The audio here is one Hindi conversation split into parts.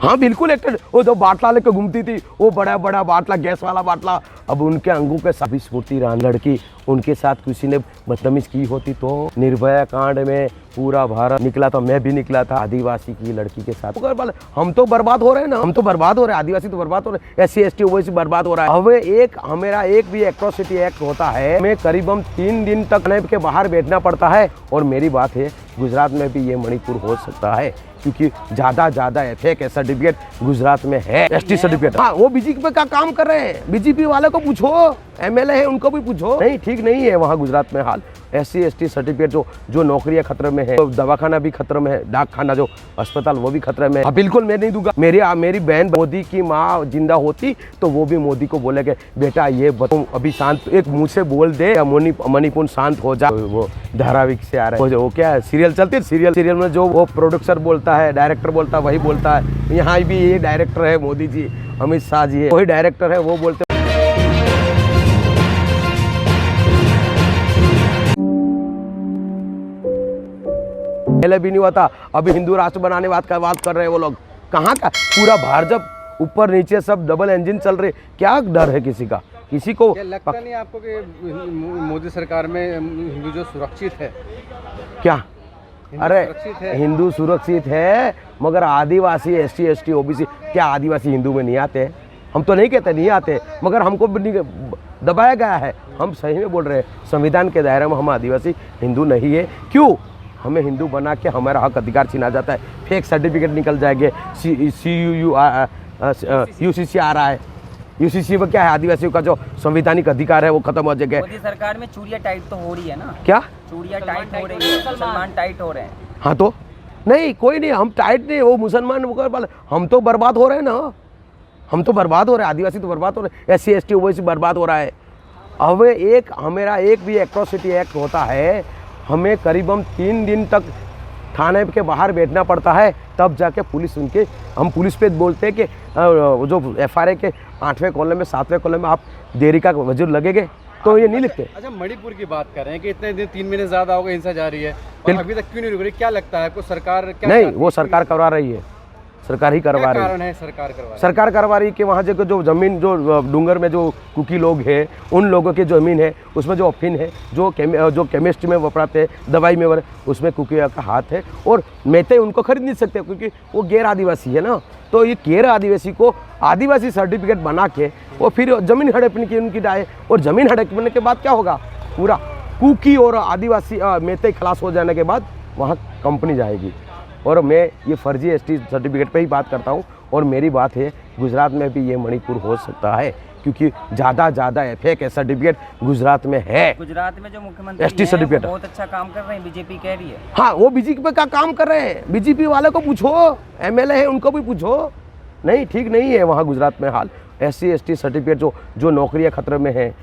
हाँ बिल्कुल एक्टर, वो जो बाटला लेके घूमती थी, वो बड़ा बड़ा बाटला, गैस वाला बाटला, अब उनके अंगों के सभी स्फूर्ति लड़की, उनके साथ किसी ने बदतमीज की होती तो निर्भया कांड में पूरा भारत निकला था, मैं भी निकला था आदिवासी की लड़की के साथ। हम तो बर्बाद हो रहे हैं ना, हम तो बर्बाद हो रहे हैं, आदिवासी तो बर्बाद हो रहे हैं, SC ST ओबीसी बर्बाद हो रहा है। हमें मेरा एक भी एट्रोसिटी एक्ट होता है, हमें करीबन 3 दिन तक नेब के बाहर बैठना पड़ता है। और मेरी बात है, गुजरात में भी ये मणिपुर हो सकता है, क्योंकि ज्यादा फेक सर्टिफिकेट गुजरात में है, ST सर्टिफिकेट। हाँ, वो बीजेपी का काम कर रहे हैं, बीजेपी वाले को पूछो, MLA है उनको भी पूछो। नहीं, ठीक नहीं है वहाँ गुजरात में हाल। SC ST सर्टिफिकेट जो नौकरियां खतरे में है, तो दवाखाना भी खतरे में है, डाक खाना जो अस्पताल वो भी खतरे में है। बिल्कुल मैं नहीं दूंगा। मेरी बहन मोदी की माँ जिंदा होती तो वो भी मोदी को बोलेगे बेटा ये तुम अभी शांत, एक मुँह से बोल दे मणिपुर शांत हो जा। वो धारावाहिक से आ रहा है, वो क्या है, सीरियल चलती है, सीरियल में जो वो प्रोड्यूसर बोलता है, डायरेक्टर बोलता है, वही बोलता है। यहाँ भी ये डायरेक्टर है मोदी जी, अमित शाह जी है, वही डायरेक्टर है, वो बोलते। पहले भी नहीं हुआ था, अभी हिंदू राष्ट्र बनाने बात कर रहे हैं वो लोग। कहाँ का पूरा भारत ऊपर नीचे सब डबल इंजन चल रहे, क्या डर है किसी का? किसी को लगता नहीं आपको कि मोदी सरकार में हिंदू जो सुरक्षित है? क्या? अरे हिंदू सुरक्षित है, मगर आदिवासी SC ST OBC, क्या आदिवासी हिंदू में नहीं आते? हम तो नहीं कहते नहीं आते, मगर हमको दबाया गया है। हम सही में बोल रहे हैं, संविधान के दायरे में हम आदिवासी हिंदू नहीं है। क्यों? हमें हिंदू बना के हमारा हक अधिकार छीना जाता है, फेक सर्टिफिकेट निकल जाएंगे। UCC आ रहा है, UCC में क्या है, आदिवासियों का जो संवैधानिक अधिकार है वो खत्म हो जाएगा। मोदी सरकार में चूड़ियां टाइट तो हो रही है ना? क्या चूड़ियां टाइट हो रही है, मुसलमान टाइट हो रहे हैं। हाँ तो नहीं, कोई नहीं, हम टाइट नहीं, वो मुसलमान, हम तो बर्बाद हो रहे हैं ना, हम तो बर्बाद हो रहे हैं, आदिवासी तो बर्बाद हो रहे हैं, SC ST OBC बर्बाद हो रहा है। मेरा एक भी एट्रोसिटी एक्ट होता है, हमें करीबन 3 दिन तक थाने के बाहर बैठना पड़ता है, तब जाके पुलिस उनके, हम पुलिस पे बोलते हैं कि जो FRA के 8वें कॉलम में 7वें कॉलम में आप देरी का वजूद लगेंगे, तो ये नहीं लिखते। अच्छा, मणिपुर की बात कर रहे हैं कि इतने दिन 3 महीने ज़्यादा हो गए हिंसा जारी है, और अभी तक क्यों नहीं रुक रही? क्या लगता है आपको, सरकार क्या? नहीं, वो सरकार करवा रही है, सरकार ही करवा रही है। कारण है सरकार करवा रही है कि वहाँ जो जमीन, जो डूंगर में जो कुकी लोग हैं, उन लोगों की ज़मीन है, उसमें जो अफीन है, जो केमिस्ट्री में वपराते हैं, दवाई में उसमें कुकी का हाथ है। और मेते उनको खरीद नहीं सकते क्योंकि वो गैर आदिवासी है ना। तो ये गैर आदिवासी को आदिवासी सर्टिफिकेट बना के वो फिर ज़मीन हड़पने की उनकी राय, और ज़मीन हड़पने के बाद क्या होगा, पूरा कुकी और आदिवासी मेते खलास हो जाने के बाद वहाँ कंपनी जाएगी। और मैं ये फर्जी ST सर्टिफिकेट पे ही बात करता हूँ। और मेरी बात है, गुजरात में भी ये मणिपुर हो सकता है, क्योंकि ज़्यादा फेक सर्टिफिकेट गुजरात में है। गुजरात में जो मुख्यमंत्री ST सर्टिफिकेट बहुत अच्छा काम कर रहे हैं, बीजेपी कह रही है। हाँ, वो बीजेपी का काम कर रहे हैं, बीजेपी वाले को पूछो, MLA है उनको भी पूछो। नहीं, ठीक नहीं है वहाँ गुजरात में हाल। SC ST सर्टिफिकेट जो नौकरियाँ खतरे में है,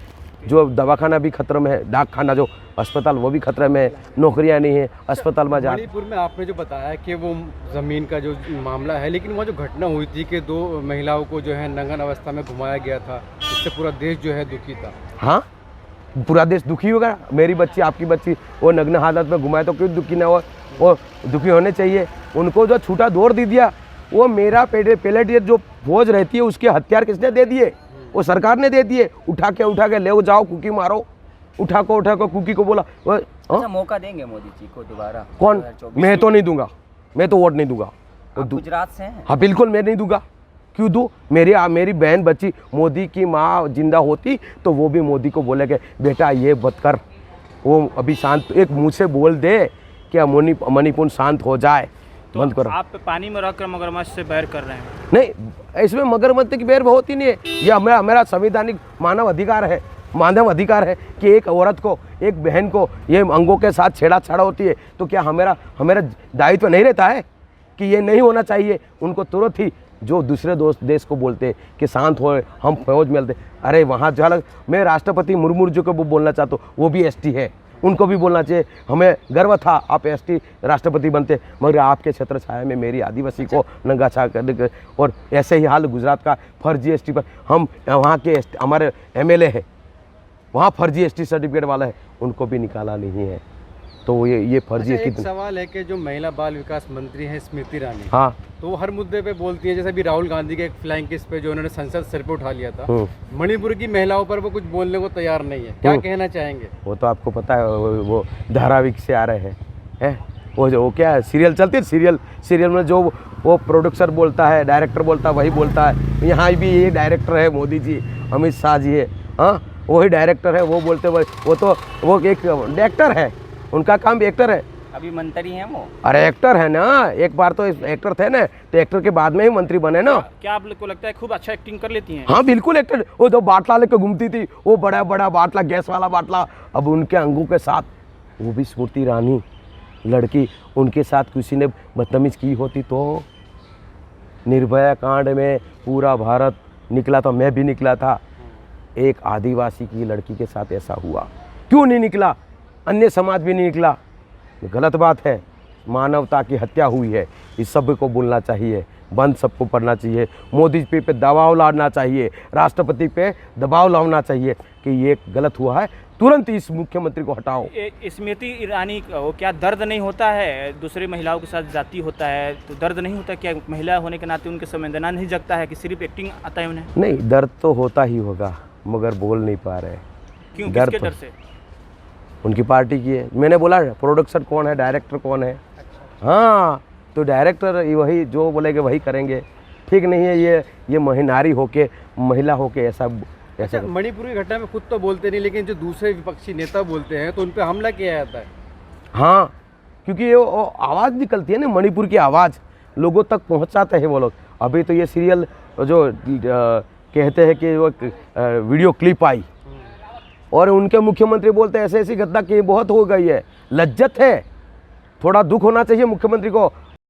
जो दवाखाना भी खतरे में है, डाक खाना जो अस्पताल वो भी खतरे में है, नौकरियां नहीं है, अस्पताल में जा। मणिपुर में आपने जो बताया कि वो ज़मीन का जो मामला है, लेकिन वहाँ जो घटना हुई थी कि 2 महिलाओं को जो है नंगन अवस्था में घुमाया गया था, इससे पूरा देश जो है दुखी था। हाँ, पूरा देश दुखी होगा। मेरी बच्ची, आपकी बच्ची वो नग्न हालत में घुमाए तो क्यों दुखी ना हो? वो दुखी होने चाहिए। उनको जो छूटा दौड़ दे दिया, वो मेरा पेलेटियर जो फौज रहती है उसके हथियार किसने दे दिए? वो सरकार ने दे दिए। उठा के ले जाओ, कुकी मारो, उठा को कुकी को बोला। अच्छा, मौका देंगे मोदी जी को दोबारा? कौन? मैं तो नहीं दूंगा, मैं तो वोट नहीं दूंगा। गुजरात से हैं? हाँ बिल्कुल, मैं नहीं दूंगा। क्यों दूँ? मेरी बहन बच्ची मोदी की माँ जिंदा होती तो वो भी मोदी को बोलेगे बेटा ये मत कर, वो अभी शांत, एक मुँह से बोल दे कि मणिपुर शांत हो जाए, बंद करो। आप पानी में रखकर मगरमच्छ से बैर कर रहे हैं? नहीं, इसमें मगरमच्छ की बैर बहुत ही नहीं है। ये मेरा संवैधानिक मानव अधिकार है कि एक औरत को, एक बहन को ये अंगों के साथ छेड़ा होती है, तो क्या हमारा दायित्व नहीं रहता है कि ये नहीं होना चाहिए? उनको तुरंत ही जो दूसरे देश को बोलते कि शांत हो, हम फौज मिलते, अरे वहाँ जो मैं राष्ट्रपति मुर्मू जी को बोलना चाहता हूँ, वो भी ST है, उनको भी बोलना चाहिए। हमें गर्व था आप ST राष्ट्रपति बनते, मगर आपके क्षेत्र छाया में मेरी आदिवासी को नंगा छा कर। और ऐसे ही हाल गुजरात का फर्जी ST पर, हम वहाँ के हमारे MLA है, वहाँ फर्जी ST सर्टिफिकेट वाला है, उनको भी निकाला नहीं है। तो ये फर्जी अच्छा, है एक कितने। सवाल है कि जो महिला बाल विकास मंत्री हैं स्मृति ईरानी, हाँ तो वो हर मुद्दे पे बोलती है, जैसे अभी राहुल गांधी के एक फ्लाइंग किस पे जो उन्होंने संसद सर पे उठा लिया था, मणिपुर की महिलाओं पर वो कुछ बोलने को तैयार नहीं है, क्या कहना चाहेंगे? वो तो आपको पता है, वो धारावाहिक से आ रहे हैं वो क्या है, सीरियल चलती है, सीरियल में जो वो प्रोड्यूसर बोलता है, डायरेक्टर बोलता है, वही बोलता है। यहाँ भी ये डायरेक्टर है मोदी जी, अमित शाह जी है, हाँ वही डायरेक्टर है, वो बोलते वही, वो एक एक्टर है, उनका काम भी एक्टर है। अभी मंत्री हैं वो। अरे एक्टर है ना, एक बार तो एक्टर थे ना, तो एक्टर के बाद में ही मंत्री बने ना। क्या आप लोग को लगता है खूब अच्छा एक्टिंग कर लेती हैं? हाँ बिल्कुल एक्टर, वो जो बाटला लेके घूमती थी, वो बड़ा बड़ा बाटला, गैस वाला बाटला, अब उनके अंगों के साथ, वो भी स्मृति ईरानी लड़की, उनके साथ किसी ने बदतमीज़ की होती तो निर्भया कांड में पूरा भारत निकला, तो मैं भी निकला था। एक आदिवासी की लड़की के साथ ऐसा हुआ, क्यों नहीं निकला? अन्य समाज भी नहीं निकला, गलत बात है। मानवता की हत्या हुई है, इस सब को बोलना चाहिए, बंद सबको पढ़ना चाहिए, मोदी जी पे दबाव लाना चाहिए, राष्ट्रपति पे दबाव लाना चाहिए कि ये गलत हुआ है, तुरंत इस मुख्यमंत्री को हटाओ। स्मृति ईरानी को क्या दर्द नहीं होता है? दूसरी महिलाओं के साथ जाती होता है तो दर्द नहीं होता? क्या महिला होने के नाते उनके संवेदना नहीं जगता है कि सिर्फ एक्टिंग आता है उन्हें? नहीं, दर्द तो होता ही होगा, मगर बोल नहीं पा रहे। क्यों, डर किसके तो डर से? उनकी पार्टी की है। मैंने बोला प्रोडक्शन कौन है, डायरेक्टर कौन है। हाँ, तो डायरेक्टर वही जो बोलेंगे वही करेंगे। ठीक नहीं है ये नारी होके, महिला होके ऐसा अच्छा, मणिपुर की घटना में खुद तो बोलते नहीं, लेकिन जो दूसरे विपक्षी नेता बोलते हैं तो उन पे हमला किया जाता है। हाँ, क्योंकि वो आवाज़ निकलती है ना, मणिपुर की आवाज़ लोगों तक पहुंचाते हैं वो लोग। अभी तो ये सीरियल जो कहते हैं कि वो वीडियो क्लिप आई और उनके मुख्यमंत्री बोलते हैं ऐसी ऐसी घटना की बहुत हो गई है। लज्जत है, थोड़ा दुख होना चाहिए मुख्यमंत्री को।